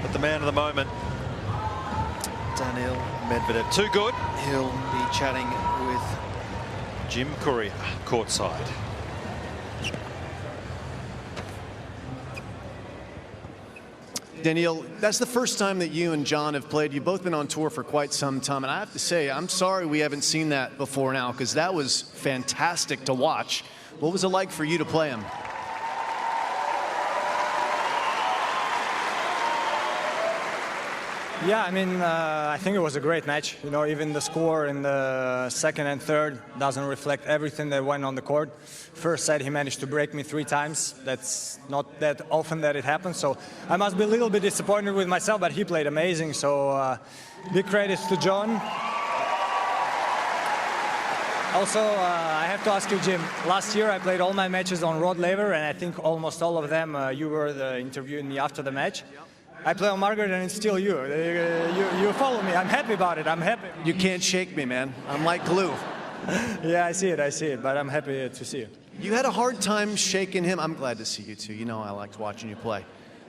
but the man of the moment, Daniil Medvedev. Too good. He'll be chatting with Jim Courier courtside. Daniil, that's the first time that you and John have played. You've both been on tour for quite some time, and I have to say, I'm sorry we haven't seen that before now, because that was fantastic to watch. What was it like for you to play him? Yeah, I mean, I think it was a great match. You know, even the score in the second and third doesn't reflect everything that went on the court. First set, he managed to break me 3 times. That's not that often that it happens. So I must be a little bit disappointed with myself, but he played amazing. So big credits to John. Also, I have to ask you, Jim, last year I played all my matches on Rod Laver, and I think almost all of them you were interviewing me after the match. I play on Margaret, and it's still you. You follow me. I'm happy about it. I'm happy. You can't shake me, man. I'm like glue. Yeah, I see it, but I'm happy to see you. You had a hard time shaking him. I'm glad to see you, too. You know I liked watching you play.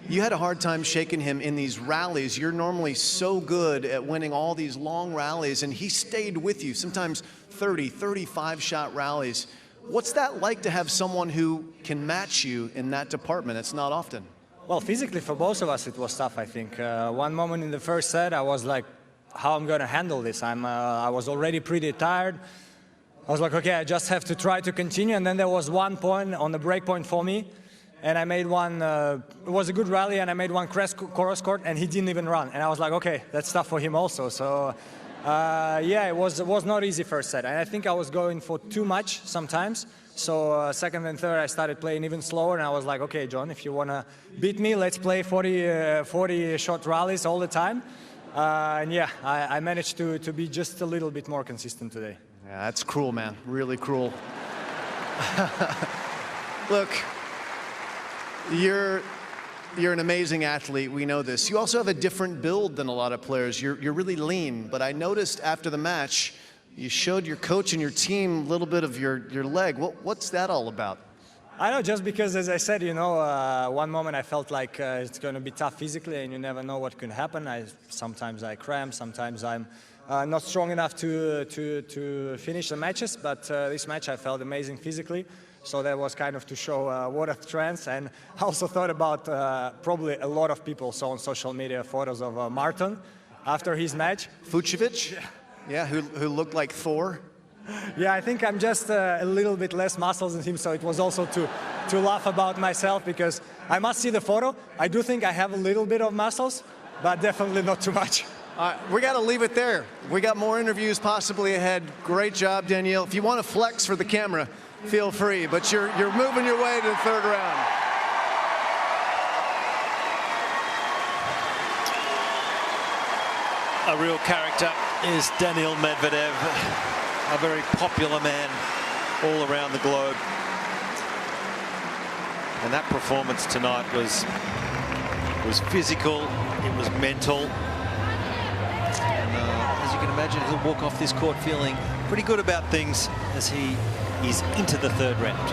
You had a hard time shaking him in these rallies. You're normally so good at winning all these long rallies, and he stayed with you, sometimes 30, 35-shot rallies. What's that like to have someone who can match you in that department? It's not often. Well, physically for both of us it was tough, I think. One moment in the first set I was like, how I'm going to handle this? I was already pretty tired. I was like, okay, I just have to try to continue. And then there was one point on the break point for me, and I made one, it was a good rally, and I made one cross court, and he didn't even run. And I was like, okay, that's tough for him also. So yeah, it was not easy first set. And I think I was going for too much sometimes. So second and third, I started playing even slower, and I was like, okay, John, if you want to beat me, let's play 40 shot rallies all the time. And yeah, I managed to be just a little bit more consistent today. Yeah, that's cruel, man. Really cruel. Look, you're an amazing athlete. We know this. You also have a different build than a lot of players. You're really lean, but I noticed after the match, you showed your coach and your team a little bit of your leg. What's that all about? I know, just because, as I said, you know, one moment I felt like it's going to be tough physically, and you never know what can happen. Sometimes I cramp, sometimes I'm not strong enough to finish the matches, but this match I felt amazing physically. So that was kind of to show what a trance. And I also thought about probably a lot of people saw on social media photos of Martin after his match. Fucsovics? Yeah, who looked like Thor? Yeah, I think I'm just a little bit less muscles than him, so it was also to laugh about myself, because I must see the photo. I do think I have a little bit of muscles, but definitely not too much. We got to leave it there. We got more interviews possibly ahead. Great job, Daniil. If you want to flex for the camera, feel free, but you're moving your way to the third round. A real character is Daniil Medvedev, a very popular man all around the globe. And that performance tonight was physical, it was mental. And as you can imagine, he'll walk off this court feeling pretty good about things as he is into the third round.